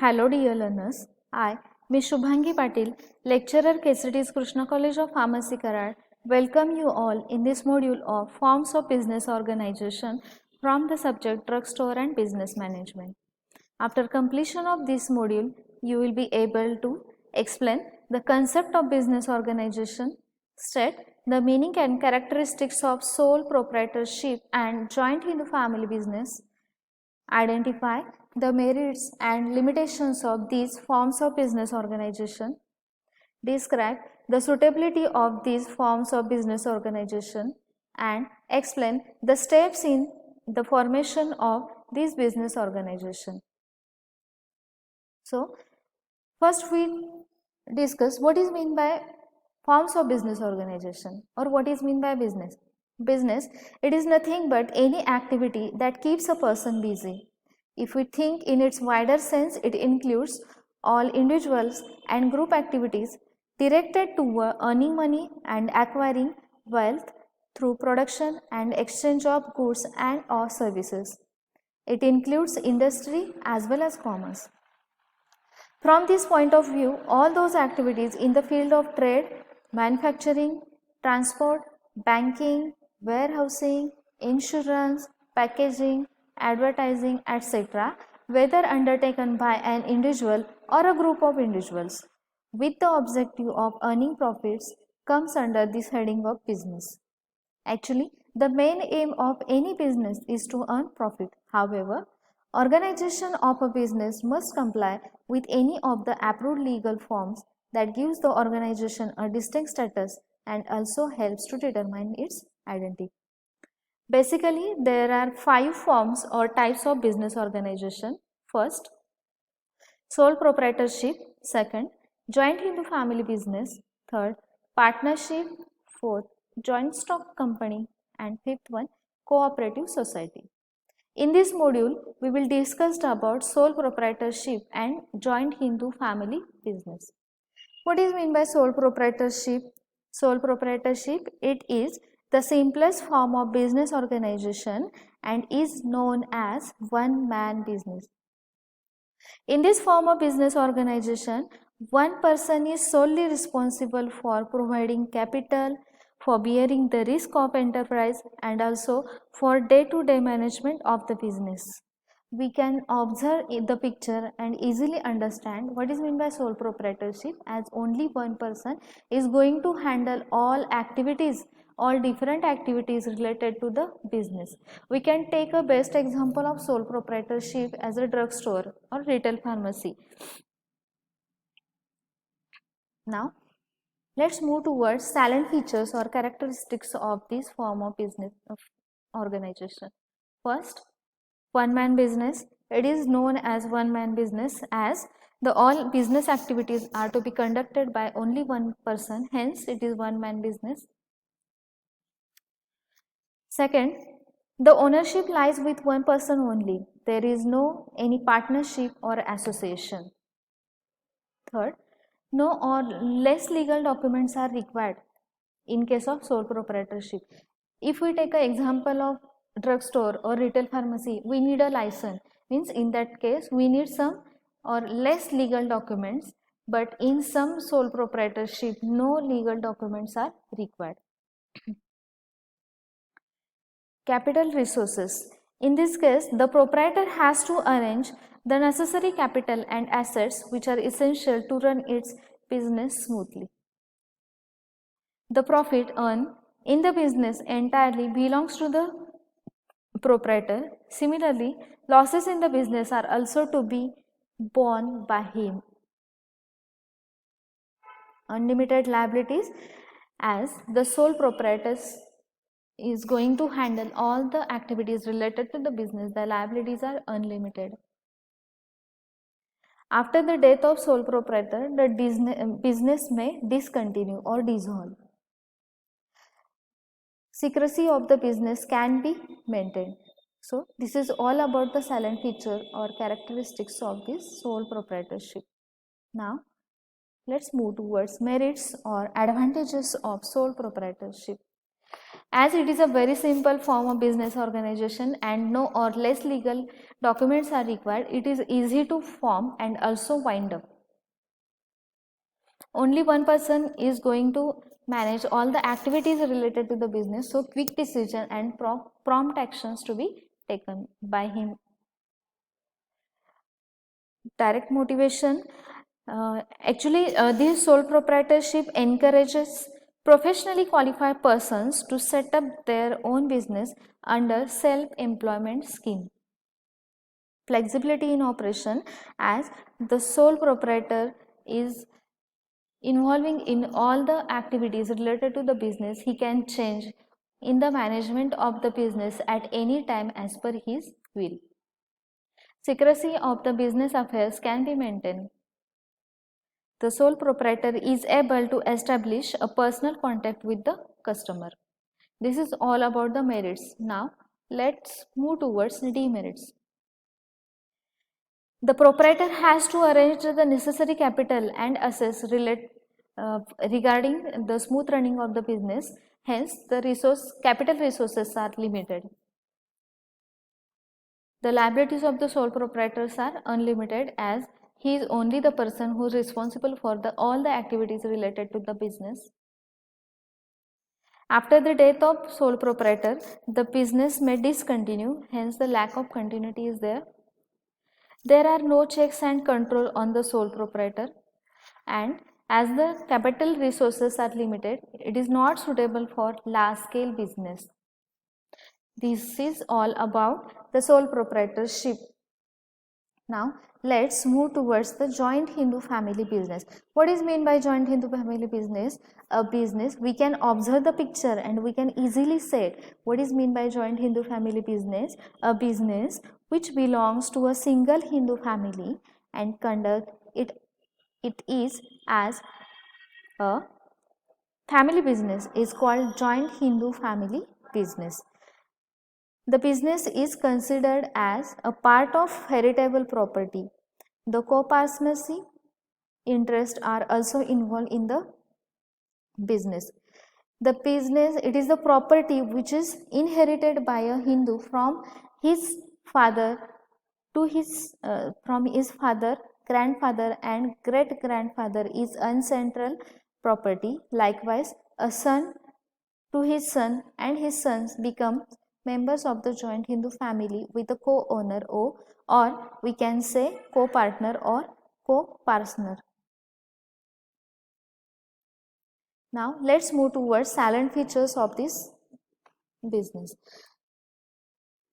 Hello dear learners, I, Ms. Shubhangi Patil, lecturer KCT's Krishna College of Pharmacy Karad, welcome you all in this module of Forms of Business Organization from the subject Drugstore and Business Management. After completion of this module, you will be able to explain the concept of business organization, state the meaning and characteristics of sole proprietorship and joint Hindu family business, identify the merits and limitations of these forms of business organization, describe the suitability of these forms of business organization, and explain the steps in the formation of this business organization. So, first we discuss what is meant by forms of business organization or what is meant by business. Business, it is nothing but any activity that keeps a person busy. If we think in its wider sense, it includes all individuals and group activities directed toward earning money and acquiring wealth through production and exchange of goods and or services. It includes industry as well as commerce. From this point of view, all those activities in the field of trade, manufacturing, transport, banking, warehousing, insurance, packaging, advertising, etc., whether undertaken by an individual or a group of individuals, with the objective of earning profits, comes under this heading of business. Actually, the main aim of any business is to earn profit. However, organization of a business must comply with any of the approved legal forms that gives the organization a distinct status and also helps to determine its identity. Basically, there are 5 forms or types of business organization. First, sole proprietorship. Second, joint Hindu family business. Third, partnership. Fourth, joint stock company. And fifth one, cooperative society. In this module, we will discuss about sole proprietorship and joint Hindu family business. What is meant by sole proprietorship? Sole proprietorship, it is the simplest form of business organization and is known as one-man business. In this form of business organization, one person is solely responsible for providing capital, for bearing the risk of enterprise, and also for day-to-day management of the business. We can observe the picture and easily understand what is meant by sole proprietorship, as only one person is going to handle all activities, all different activities related to the business. We can take a best example of sole proprietorship as a drugstore or retail pharmacy. Now, let's move towards salient features or characteristics of this form of business organization. First, one-man business. It is known as one-man business as the all business activities are to be conducted by only one person, hence it is one-man business. Second, the ownership lies with one person only. There is no any partnership or association. Third, no or less legal documents are required in case of sole proprietorship. If we take an example of drugstore or retail pharmacy, we need a license. Means in that case, we need some or less legal documents, but in some sole proprietorship, no legal documents are required. Capital resources. In this case, the proprietor has to arrange the necessary capital and assets which are essential to run its business smoothly. The profit earned in the business entirely belongs to the proprietor. Similarly, losses in the business are also to be borne by him. Unlimited liabilities, as the sole proprietor is going to handle all the activities related to the business, the liabilities are unlimited. After the death of sole proprietor, the business may discontinue or dissolve. Secrecy of the business can be maintained. So, this is all about the salient feature or characteristics of this sole proprietorship. Now, let's move towards merits or advantages of sole proprietorship. As it is a very simple form of business organization and no or less legal documents are required, it is easy to form and also wind up. Only one person is going to manage all the activities related to the business, so quick decision and prompt actions to be taken by him. Direct motivation. This sole proprietorship encourages professionally qualified persons to set up their own business under self-employment scheme. Flexibility in operation, as the sole proprietor is involving in all the activities related to the business, he can change in the management of the business at any time as per his will. Secrecy of the business affairs can be maintained. The sole proprietor is able to establish a personal contact with the customer. This is all about the merits. Now let's move towards demerits. The proprietor has to arrange the necessary capital and assets regarding the smooth running of the business. Hence, the capital resources are limited. The liabilities of the sole proprietors are unlimited, as he is only the person who is responsible for all the activities related to the business. After the death of sole proprietor, the business may discontinue, hence the lack of continuity is there. There are no checks and control on the sole proprietor, and as the capital resources are limited, it is not suitable for large scale business. This is all about the sole proprietorship. Now let's move towards the joint Hindu family business. What is meant by joint Hindu family business? A business, we can observe the picture and we can easily say what is meant by joint Hindu family business. A business which belongs to a single Hindu family and conduct it is as a family business is called joint Hindu family business. The business is considered as a part of heritable property. The co-partnership interests are also involved in the business. The business, it is the property which is inherited by a Hindu from his father to his father, grandfather and great grandfather is ancestral property. Likewise, a son to his son and his sons become members of the joint Hindu family with a co-owner or we can say co-partner or co-partner. Now let's move towards salient features of this business.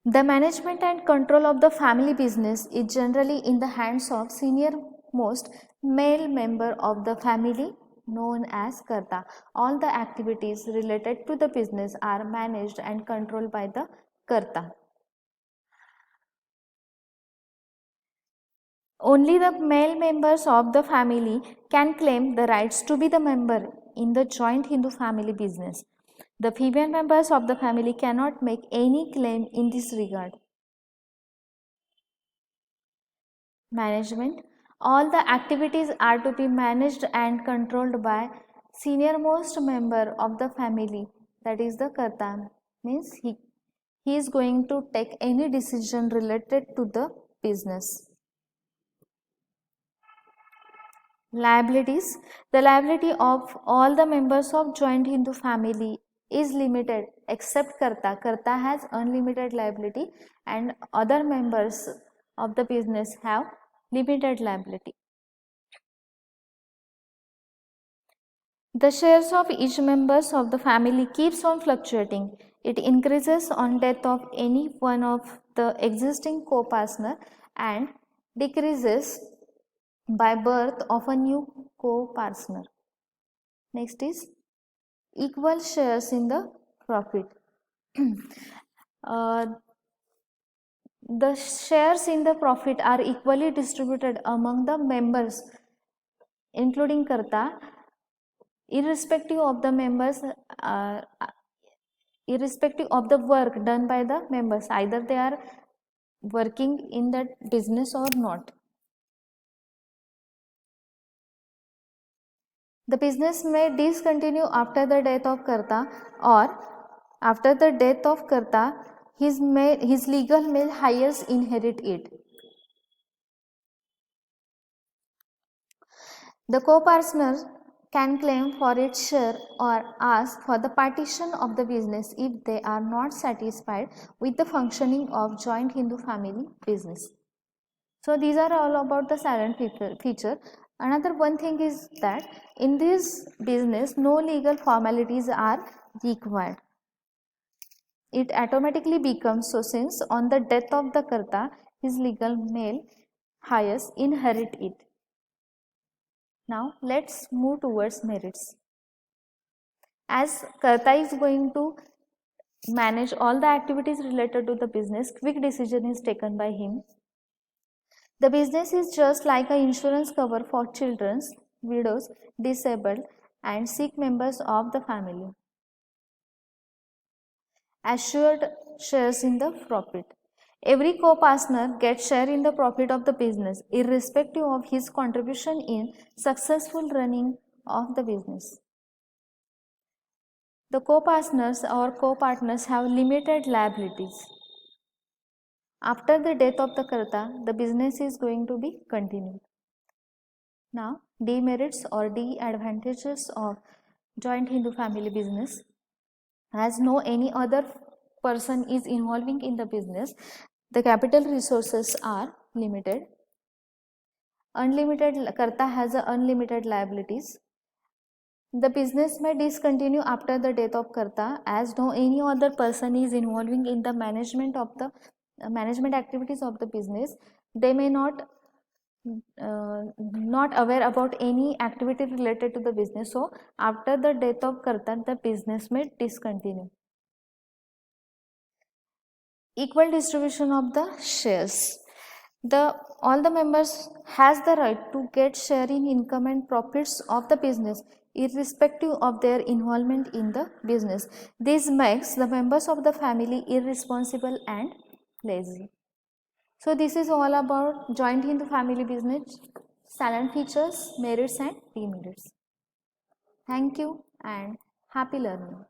The management and control of the family business is generally in the hands of senior most male member of the family known as Karta. All the activities related to the business are managed and controlled by the Karta. Only the male members of the family can claim the rights to be the member in the joint Hindu family business. The female members of the family cannot make any claim in this regard. Management. All the activities are to be managed and controlled by senior most member of the family, that is the Karta. Means he is going to take any decision related to the business. Liabilities. The liability of all the members of joint Hindu family is limited except Karta. Karta has unlimited liability and other members of the business have limited liability. The shares of each members of the family keeps on fluctuating. It increases on death of any one of the existing co-partner and decreases by birth of a new co-partner. Next is equal shares in the profit. The shares in the profit are equally distributed among the members including Karta, irrespective of the members, irrespective of the work done by the members, either they are working in that business or not. The business may discontinue after the death of Karta or After the death of Karta, his legal male heirs inherit it. The co-partner can claim for its share or ask for the partition of the business if they are not satisfied with the functioning of joint Hindu family business. So these are all about the silent feature. Another one thing is that in this business no legal formalities are required. It automatically becomes so since on the death of the Karta, his legal male heirs inherit it. Now let's move towards merits. As Karta is going to manage all the activities related to the business, quick decision is taken by him. The business is just like an insurance cover for children, widows, disabled and sick members of the family. Assured shares in the profit. Every co-partner gets share in the profit of the business irrespective of his contribution in successful running of the business. The co-partners or co-partners have limited liabilities. After the death of the Karta, the business is going to be continued. Now, demerits or disadvantages of joint Hindu family business. As no any other person is involving in the business, the capital resources are limited. Karta has unlimited liabilities. The business may discontinue after the death of Karta as no any other person is involving in the management of the management activities of the business. They may not aware about any activity related to the business. So after the death of Karta, the business may discontinue. Equal distribution of the shares. All the members has the right to get share in income and profits of the business irrespective of their involvement in the business. This makes the members of the family irresponsible and lazy. So this is all about joint Hindu family business, silent features, merits and demerits. Thank you and happy learning.